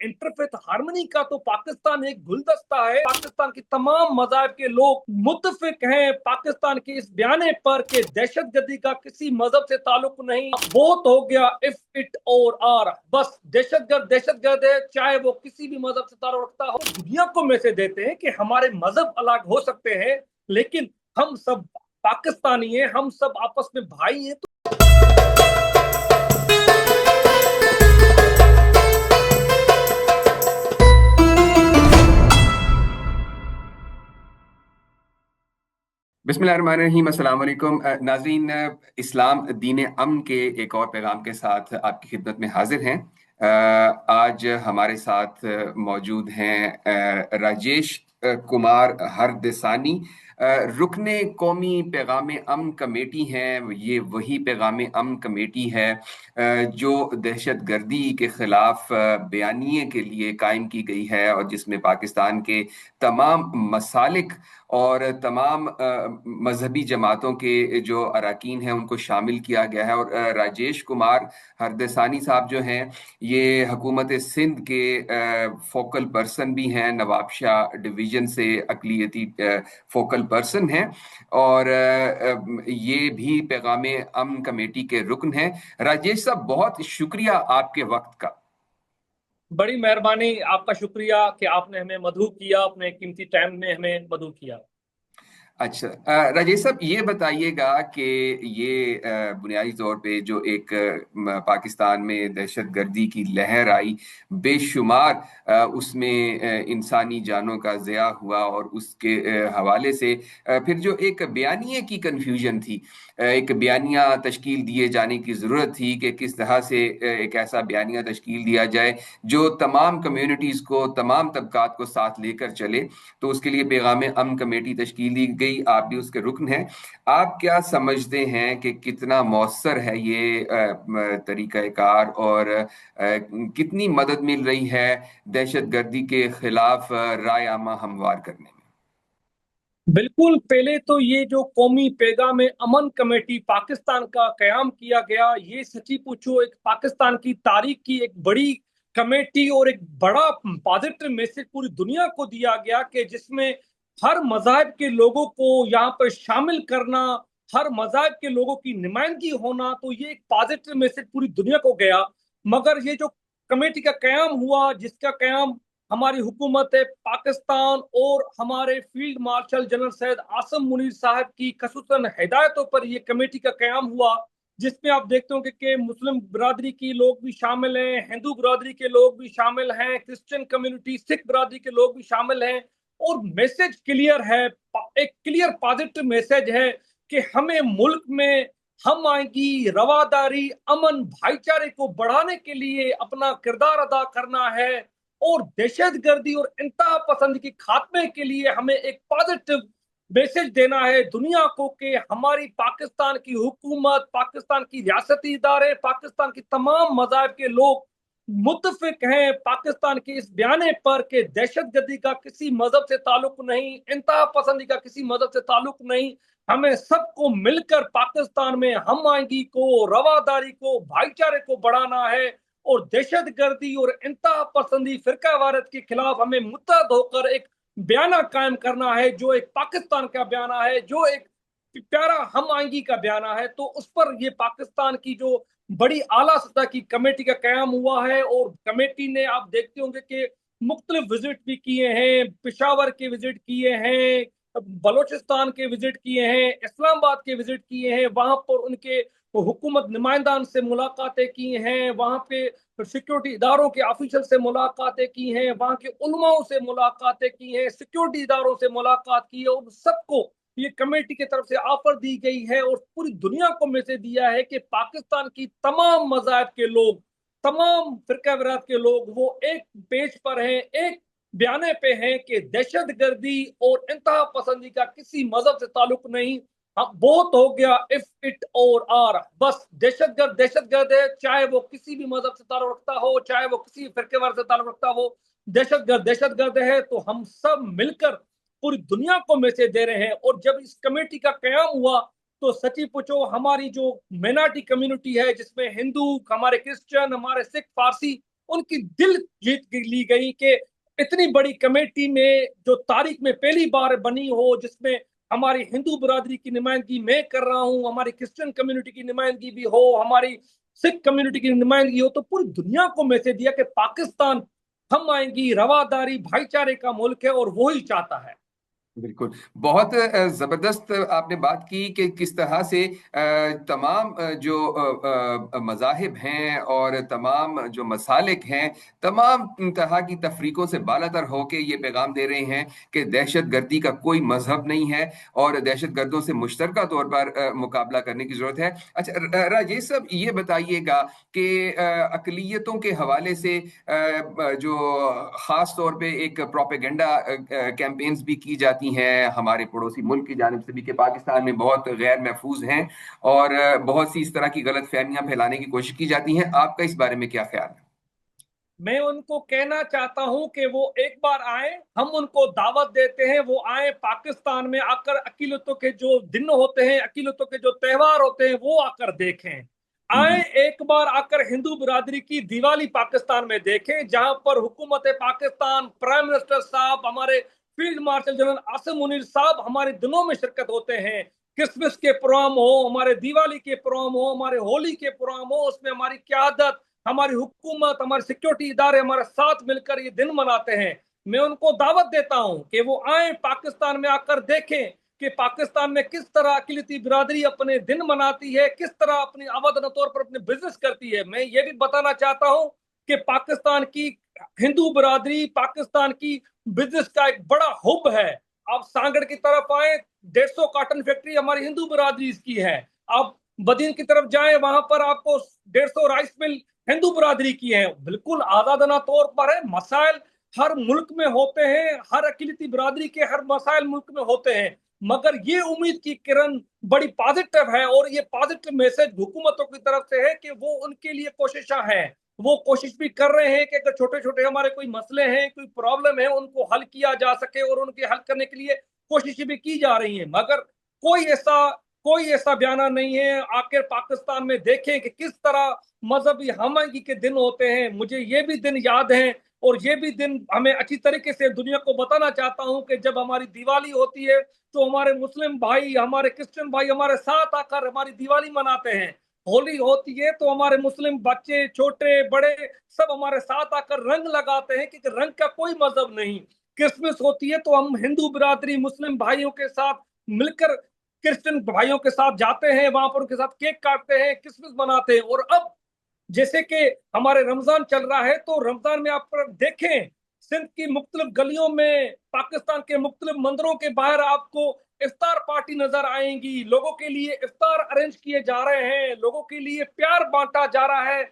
Interfaith harmony का तो पाकिस्तान एक गुलदस्ता है। पाकिस्तान की तमाम मज़ाहिब के लोग मुत्तफिक हैं पाकिस्तान के इस बयाने पर कि दहशतगर्दी का किसी मजहब से ताल्लुक नहीं। बहुत हो गया इफ इट और आर, बस दहशतगर्द दहशतगर्द है, चाहे वो किसी भी मजहब से ताल्लुक रखता हो। दुनिया को मैसेज देते हैं कि हमारे मजहब अलग हो सकते हैं, लेकिन हम सब पाकिस्तानी हैं, हम सब आपस में भाई हैं। बिस्मिल्लाहिर्रहमानिर्रहीम, अस्सलाम वालेकुम नाज़रीन। इस्लाम दीन अमन के एक और पैगाम के साथ आपकी खिदमत में हाजिर हैं। आज हमारे साथ मौजूद हैं राजेश कुमार हरदसानी, रुकने कौमी पैगाम अमन कमेटी हैं। ये वही पैगाम अमन कमेटी है जो दहशत गर्दी के खिलाफ बयानिए के लिए कायम की गई है और जिसमें पाकिस्तान के तमाम मसालिक और तमाम मजहबी जमातों के जो अरकान हैं उनको शामिल किया गया है। और राजेश कुमार हरदसानी साहब जो हैं ये हुकूमत सिंध के फोकल पर्सन भी हैं, नवाबशाह डिवीजन से अकलियती फोकल पर्सन हैं और ये भी पैगाम अमन कमेटी के रुकन हैं। राजेश साहब, बहुत शुक्रिया आपके वक्त का। बड़ी मेहरबानी, आपका शुक्रिया कि आपने हमें मदऊ किया, अपने कीमती टाइम में हमें मदऊ किया। अच्छा, राजेश साहब ये बताइएगा कि ये बुनियादी तौर पे जो एक पाकिस्तान में दहशत गर्दी की लहर आई, बेशुमार उसमें इंसानी जानों का ज़िया हुआ और उसके हवाले से फिर जो एक बयानिए की कन्फ्यूजन थी, एक बयानिया तश्कील दिए जाने की ज़रूरत थी कि किस तरह से एक ऐसा बयानिया तश्कील दिया जाए जो तमाम कम्युनिटीज़ को, तमाम तबकात को साथ लेकर चले। तो उसके लिए पैगाम अमन कमेटी तश्कील दी गई, आप भी उसके रुकन हैं। आप क्या समझते हैं कि कितना मौसर है ये तरीक़ाकार और कितनी मदद मिल रही है दहशत गर्दी के खिलाफ राय आमा हमवार करने में? बिल्कुल, पहले तो ये जो कौमी पैगाम अमन कमेटी पाकिस्तान का कयाम किया गया, ये सच्ची पूछो एक पाकिस्तान की तारीख की एक बड़ी कमेटी और एक बड़ा पॉजिटिव मैसेज पूरी दुनिया को दिया गया कि जिसमें हर मज़हब के लोगों को यहाँ पर शामिल करना, हर मज़हब के लोगों की नुमाइंदगी होना, तो ये एक पॉजिटिव मैसेज पूरी दुनिया को गया। मगर ये जो कमेटी का कयाम हुआ, जिसका कयाम हमारी हुकूमत पाकिस्तान और हमारे field marshal general Syed Asim Munir साहब की खसूसन हिदायतों पर यह कमेटी का कयाम हुआ, जिसमें आप देखते हो कि मुस्लिम बिरादरी की लोग भी शामिल हैं, हिंदू बिरादरी के लोग भी शामिल हैं, क्रिश्चियन कम्युनिटी, सिख बिरादरी के लोग भी शामिल हैं। और मैसेज क्लियर है, एक क्लियर पॉजिटिव मैसेज है कि हमें मुल्क में हम आएंगी रवादारी, अमन, भाईचारे को बढ़ाने के लिए अपना किरदार अदा करना है और दहशतगर्दी और इंतहा पसंद के खात्मे के लिए हमें एक पॉजिटिव मैसेज देना है दुनिया को कि हमारी पाकिस्तान की हुकूमत, पाकिस्तान की रियासती इदारे, पाकिस्तान की तमाम मज़ाहिब के लोग मुत्तफिक हैं पाकिस्तान के इस बयाने पर कि दहशतगर्दी का किसी मजहब से ताल्लुक नहीं, इंतहा पसंदी का किसी मजहब से ताल्लुक नहीं। हमें सबको मिलकर पाकिस्तान में हम आएंगी को, रवादारी को, भाईचारे को बढ़ाना है और दहशतगर्दी और इंतहा पसंदी, फिरका वारत के खिलाफ हमें मुत्तहद होकर एक बयाना कायम करना है, जो एक पाकिस्तान का बयाना है, जो एक प्यारा हम आएंगी का बयाना है। तो उस पर ये पाकिस्तान की जो बड़ी आला सतह की कमेटी का कयाम हुआ है और कमेटी ने, आप देखते होंगे कि मुख्तलिफ विजिट भी किए हैं, पिशावर के विजिट किए हैं, बलोचिस्तान के विजिट किए हैं, इस्लामाबाद के विजिट किए हैं, वहां पर उनके हुकूमत नुमाइंदान से मुलाकातें की हैं, वहां पे सिक्योरिटी इदारों के ऑफिसर से मुलाकातें की हैं, वहां के उलमाओं से मुलाकातें की हैं, सिक्योरिटी इदारों से मुलाकात की है और सबको ये कमेटी की तरफ से ऑफर दी गई है और पूरी दुनिया को मैसेज दिया है कि पाकिस्तान की तमाम मज़ाहिब के लोग, तमाम फिरका विरासत के लोग वो एक पेज पर हैं, एक बयाने पे हैं कि दहशतगर्दी और इंतहा पसंदी का किसी मजहब से ताल्लुक नहीं। हाँ, बहुत हो गया इफ इट और आर, बस दहशतगर्द दहशतगर्द है, चाहे वो किसी भी मजहब से ताल्लुक रखता हो, चाहे वो किसी फिरके वार से ताल्लुक रखता हो, दहशतगर्द दहशतगर्द है। तो हम सब मिलकर पूरी दुनिया को मैसेज दे रहे हैं। और जब इस कमेटी का कयाम हुआ तो सच्ची पूछो हमारी जो माइनॉरिटी कम्युनिटी है, जिसमें हिंदू, हमारे क्रिश्चियन, हमारे सिख, पारसी, उनकी दिल जीत ली गई कि इतनी बड़ी कमेटी में जो तारीख में पहली बार बनी हो, जिसमें हमारी हिंदू बिरादरी की नुमाइंदगी मैं कर रहा हूं, हमारी क्रिश्चियन कम्युनिटी की नुमाइंदगी भी हो, हमारी सिख कम्युनिटी की नुमाइंदगी हो, तो पूरी दुनिया को मैसेज दिया कि पाकिस्तान हम आएंगी, रवादारी भाईचारे का मुल्क है और वो ही चाहता है। बिल्कुल। बहुत जबरदस्त आपने बात की कि किस तरह से तमाम जो मज़ाहिब हैं और तमाम जो मसालिक हैं, तमाम तरह की तफरीकों से बालातर होके ये पैगाम दे रहे हैं कि दहशत गर्दी का कोई मजहब नहीं है और दहशत गर्दों से मुश्तरका तौर पर मुकाबला करने की जरूरत है। अच्छा राजेश साहब, ये बताइएगा कि अकलियतों के हवाले से जो खास तौर पे एक प्रोपेगेंडा कैंपेन्स भी की जाती हैं हमारे पड़ोसी मुल्क की जानिब से भी कि पाकिस्तान में बहुत गैर महफूज हैं और बहुत सी इस तरह की गलत फहमियां फैलाने की कोशिश की जाती हैं। आपका इस बारे में क्या ख्याल है? मैं उनको कहना चाहता हूं कि वो एक बार आए, हम उनको दावत देते हैं, वो आए पाकिस्तान में, आकर अकीलतों के जो दिन होते हैं, अकीलतों के जो त्योहार होते हैं, वो आकर देखें। आए, एक बार आकर हिंदू बिरादरी की दिवाली पाकिस्तान में देखें, जहां पर हुकूमत पाकिस्तान, प्राइम मिनिस्टर साहब, हमारे field marshal general Asim Munir साहब हमारे दिनों में शिरकत होते हैं। क्रिसमस के प्रोग्राम हो, हमारे दिवाली के प्रोग्राम हो, हमारे होली के प्रोग्राम हो, उसमें हमारी क्यादत, हमारी हुकूमत, हमारे सिक्योरिटी इदारे हमारे साथ मिलकर ये दिन मनाते हैं। मैं उनको दावत देता हूं कि वो आए, पाकिस्तान में आकर देखें कि पाकिस्तान में किस तरह अक़लियती बिरादरी अपने दिन मनाती है, किस तरह अपनी आवादन तौर पर अपने बिजनेस करती है। मैं ये भी बताना चाहता हूं कि पाकिस्तान की हिंदू बिरादरी पाकिस्तान की बिजनेस का एक बड़ा हुब है। आप सांगड़ की तरफ आए, 150 कॉटन फैक्ट्री हमारी हिंदू बिरादरी की है। आप बदीन की तरफ जाए, वहां पर आपको 150 राइस मिल हिंदू बिरादरी की है। बिल्कुल आजादाना तौर पर है। मसाइल हर मुल्क में होते हैं, हर अक़लियती बिरादरी के हर मसाइल मुल्क में होते हैं, मगर ये उम्मीद की किरण बड़ी पॉजिटिव है और ये पॉजिटिव मैसेज हुकूमतों की तरफ से है कि वो उनके लिए कोशिशें हैं। वो कोशिश भी कर रहे हैं कि अगर छोटे छोटे हमारे कोई मसले हैं, कोई प्रॉब्लम है, उनको हल किया जा सके और उनके हल करने के लिए कोशिशें भी की जा रही हैं। मगर कोई ऐसा कोई ऐसा बयाना नहीं है। आखिर पाकिस्तान में देखें कि किस तरह मजहबी हमदर्दी के दिन होते हैं। मुझे ये भी दिन याद है और ये भी दिन हमें अच्छी तरीके से दुनिया को बताना चाहता हूं कि जब हमारी दिवाली होती है तो हमारे मुस्लिम भाई, हमारे क्रिश्चियन भाई हमारे साथ आकर हमारी दिवाली मनाते हैं। होली होती है तो हमारे मुस्लिम बच्चे, छोटे बड़े, सब हमारे साथ आकर रंग लगाते हैं, क्योंकि रंग का कोई मजहब नहीं। क्रिसमस होती है तो हम हिंदू बिरादरी मुस्लिम भाइयों के साथ मिलकर क्रिश्चियन भाइयों के साथ जाते हैं, वहां पर उनके साथ केक काटते हैं, क्रिसमस मनाते हैं। और अब जैसे कि हमारे रमजान चल रहा है, तो रमजान में आप देखें, सिंध की मुख्तलिफ गलियों में, पाकिस्तान के मुख्तलिफ मंदिरों के बाहर आपको इफ्तार पार्टी नजर आएंगी। लोगों के लिए इफ्तार अरेंज किए जा रहे हैं, लोगों के लिए प्यार बांटा जा रहा है।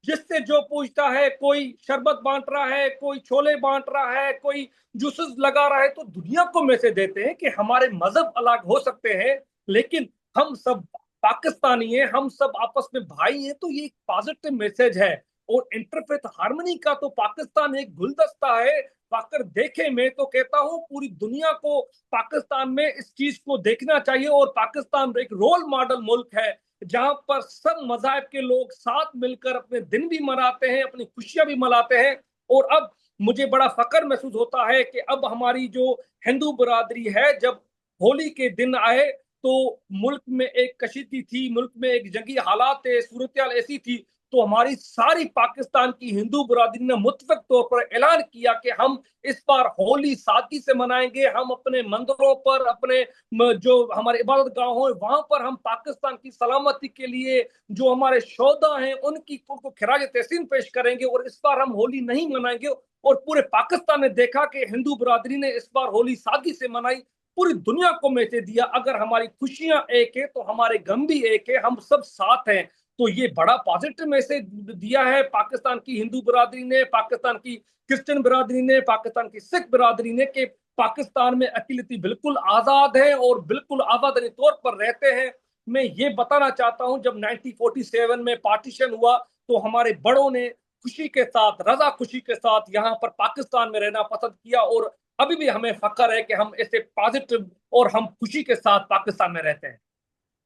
जिससे जो पूछता है, कोई शरबत बांट रहा है, कोई छोले बांट रहा है, कोई जूसेस लगा रहा है। तो दुनिया को मैसेज देते हैं कि हमारे मजहब अलग हो सकते हैं, लेकिन हम सब पाकिस्तानी हैं, हम सब आपस में भाई हैं। तो ये एक पॉजिटिव मैसेज है। और इंटरफेथ हार्मनी का तो पाकिस्तान एक गुलदस्ता है। पाकर देखें, मैं तो कहता हूं पूरी दुनिया को पाकिस्तान में इस चीज को देखना चाहिए। और पाकिस्तान एक रोल मॉडल मुल्क है, जहां पर सब मज़ाहिब के लोग साथ मिलकर अपने दिन भी मनाते हैं, अपनी खुशियां भी मनाते हैं। और अब मुझे बड़ा फख्र महसूस होता है कि अब हमारी जो हिंदू बिरादरी है, जब होली के दिन आए तो मुल्क में एक कशीदगी थी, मुल्क में एक जंगी हालात थे, सूरत ऐसी थी, तो हमारी सारी पाकिस्तान की हिंदू बिरादरी ने मुत्तफिक तौर पर ऐलान किया कि हम इस बार होली सादगी से मनाएंगे। हम अपने मंदिरों पर, अपने जो हमारे इबादत गाहों है, वहां पर हम पाकिस्तान की सलामती के लिए जो हमारे शोधा हैं उनको खिराज तहसीन पेश करेंगे। और इस बार हम होली नहीं मनाएंगे। और पूरे पाकिस्तान ने देखा कि हिंदू बिरादरी ने इस बार होली सादगी से मनाई। पूरी दुनिया को मैसेज दिया, अगर हमारी खुशियां एक है तो हमारे गम भी एक है, हम सब साथ हैं। तो ये बड़ा पॉजिटिव मैसेज दिया है पाकिस्तान की हिंदू बिरादरी ने, पाकिस्तान की क्रिश्चियन बिरादरी ने, पाकिस्तान की सिख बिरादरी ने, कि पाकिस्तान में अक़लियती बिल्कुल आजाद है और बिल्कुल आजादी तौर पर रहते हैं। मैं ये बताना चाहता हूं, जब 1947 में पार्टीशन हुआ तो हमारे बड़ों ने खुशी के साथ, रजा खुशी के साथ यहाँ पर पाकिस्तान में रहना पसंद किया। और अभी भी हमें फख्र है कि हम ऐसे पॉजिटिव और हम खुशी के साथ पाकिस्तान में रहते हैं।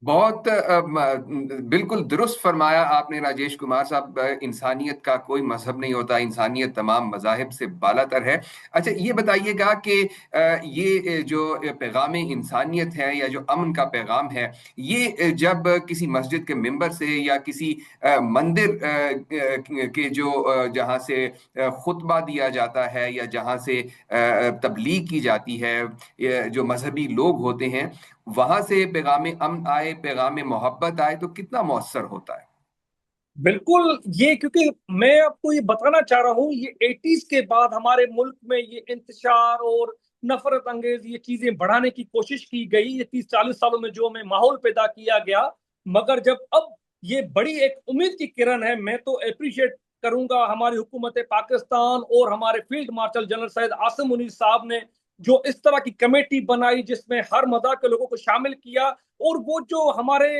بہت بالکل درست فرمایا آپ نے راجیش کمار صاحب. انسانیت کا کوئی مذہب نہیں ہوتا، انسانیت تمام مذاہب سے بالا تر ہے. اچھا یہ بتائیے گا کہ یہ جو پیغام انسانیت ہے یا جو امن کا پیغام ہے، یہ جب کسی مسجد کے ممبر سے یا کسی مندر کے جو جہاں سے خطبہ دیا جاتا ہے یا جہاں سے تبلیغ کی جاتی ہے، جو مذہبی لوگ ہوتے ہیں، وہاں سے پیغام امن آئے، پیغام محبت آئے تو کتنا مؤثر ہوتا ہے؟ بالکل. یہ کیونکہ میں آپ کو یہ بتانا چاہ رہا ہوں، یہ 80s کے بعد ہمارے ملک میں یہ انتشار اور نفرت انگیز یہ چیزیں بڑھانے کی کوشش کی گئی، یہ 30-40 سالوں میں جو میں ماحول پیدا کیا گیا. مگر جب اب یہ بڑی ایک امید کی کرن ہے، میں تو اپریشیٹ کروں گا ہماری حکومت پاکستان اور ہمارے field marshal general Syed Asim Munir صاحب نے جو اس طرح کی کمیٹی بنائی جس میں ہر مذہب کے لوگوں کو شامل کیا. اور وہ جو ہمارے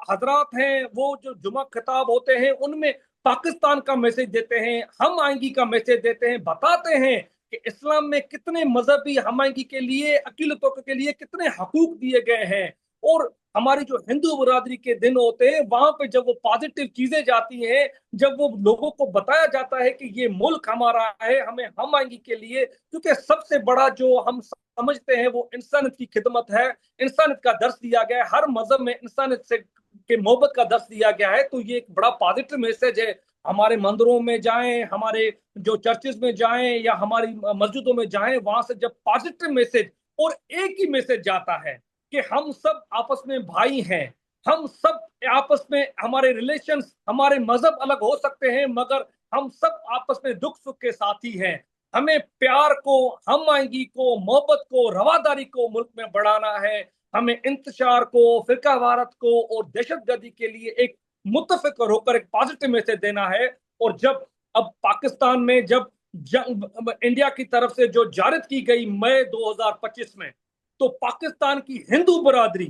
حضرات ہیں، وہ جو جمعہ خطاب ہوتے ہیں، ان میں پاکستان کا میسج دیتے ہیں، ہم آئینگی کا میسج دیتے ہیں، بتاتے ہیں کہ اسلام میں کتنے مذہبی ہم آئینگی کے لیے، اقلیتوں کے لیے کتنے حقوق دیے گئے ہیں. اور ہماری جو ہندو برادری کے دن ہوتے ہیں، وہاں پہ جب وہ پازیٹیو چیزیں جاتی ہیں، جب وہ لوگوں کو بتایا جاتا ہے کہ یہ ملک ہمارا ہے، ہمیں ہم آئینگی کے لیے، کیونکہ سب سے بڑا جو ہم سمجھتے ہیں وہ انسانیت کی خدمت ہے، انسانیت کا درس دیا گیا ہے، ہر مذہب میں انسانیت سے کے محبت کا درس دیا گیا ہے. تو یہ ایک بڑا پازیٹیو میسج ہے. ہمارے مندروں میں جائیں، ہمارے جو چرچز میں جائیں یا ہماری مسجدوں میں جائیں، وہاں سے جب پازیٹیو میسج اور ایک ہی میسج جاتا ہے کہ ہم سب آپس میں بھائی ہیں، ہم سب آپس میں، ہمارے ریلیشنز، ہمارے مذہب الگ ہو سکتے ہیں مگر ہم سب آپس میں دکھ سکھ کے ساتھی ہیں. ہمیں پیار کو، ہم آئینگی کو، محبت کو، رواداری کو ملک میں بڑھانا ہے. ہمیں انتشار کو، فرقہ وارت کو اور دہشت گردی کے لیے ایک متفق ہو کر ایک پازیٹیو میسج دینا ہے. اور جب اب پاکستان میں جب انڈیا کی طرف سے جو جارت کی گئی مئی 2025 میں، تو پاکستان کی ہندو برادری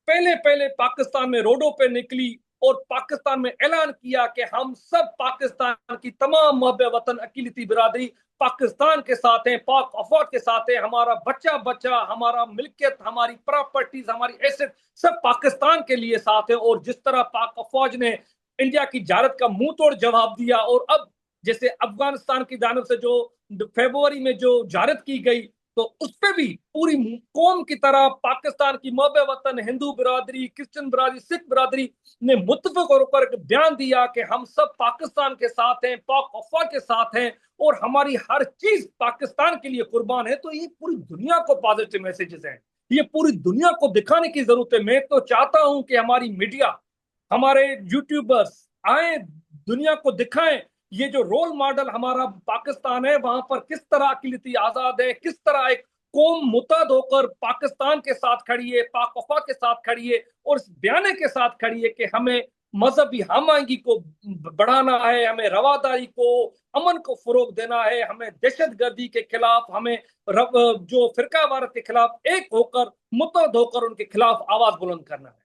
پہلے پاکستان میں روڈوں پہ نکلی اور پاکستان میں اعلان کیا کہ ہم سب پاکستان کی تمام محب وطن اقلیتی برادری پاکستان کے ساتھ ہیں، پاک افواج کے ساتھ ہیں. ہمارا بچہ، ہمارا ملکیت، ہماری پراپرٹیز، ہماری ایسٹ سب پاکستان کے لیے ساتھ ہیں. اور جس طرح پاک افواج نے انڈیا کی جارت کا منہ توڑ جواب دیا، اور اب جیسے افغانستان کی جانب سے جو فیبروری میں جو جارت کی گئی، تو اس پہ بھی پوری قوم کی طرح پاکستان کی محب وطن ہندو برادری، کرسچن برادری، سکھ برادری نے متفق ہو کر بیان دیا کہ ہم سب پاکستان کے ساتھ ہیں، پاک افواج کے ساتھ ہیں اور ہماری ہر چیز پاکستان کے لیے قربان ہے. تو یہ پوری دنیا کو پازیٹیو میسیجز ہیں، یہ پوری دنیا کو دکھانے کی ضرورت ہے. میں تو چاہتا ہوں کہ ہماری میڈیا، ہمارے یوٹیوبرز آئیں، دنیا کو دکھائیں یہ جو رول ماڈل ہمارا پاکستان ہے، وہاں پر کس طرح اقلیتی آزاد ہے، کس طرح ایک قوم متحد ہو کر پاکستان کے ساتھ کھڑی ہے، پاک وفا کے ساتھ کھڑی ہے اور اس بیانے کے ساتھ کھڑی ہے کہ ہمیں مذہبی ہم آہنگی کو بڑھانا ہے، ہمیں رواداری کو، امن کو فروغ دینا ہے، ہمیں دہشت گردی کے خلاف، ہمیں جو فرقہ وارت کے خلاف ایک ہو کر، متحد ہو کر ان کے خلاف آواز بلند کرنا ہے.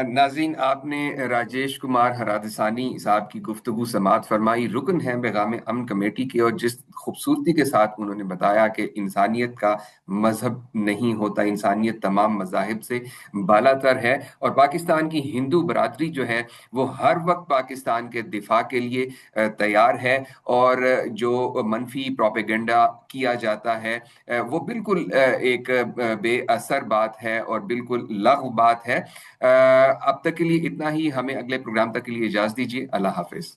ناظرین، آپ نے راجیش کمار ہرادسانی صاحب کی گفتگو سماعت فرمائی. رکن ہیں پیغام امن کمیٹی کے، اور جس خوبصورتی کے ساتھ انہوں نے بتایا کہ انسانیت کا مذہب نہیں ہوتا، انسانیت تمام مذاہب سے بالا تر ہے. اور پاکستان کی ہندو برادری جو ہے وہ ہر وقت پاکستان کے دفاع کے لیے تیار ہے، اور جو منفی پروپیگنڈا کیا جاتا ہے وہ بالکل ایک بے اثر بات ہے اور بالکل لغو بات ہے. اب تک کے لیے اتنا ہی. ہمیں اگلے پروگرام تک کے لیے اجازت دیجیے. اللہ حافظ.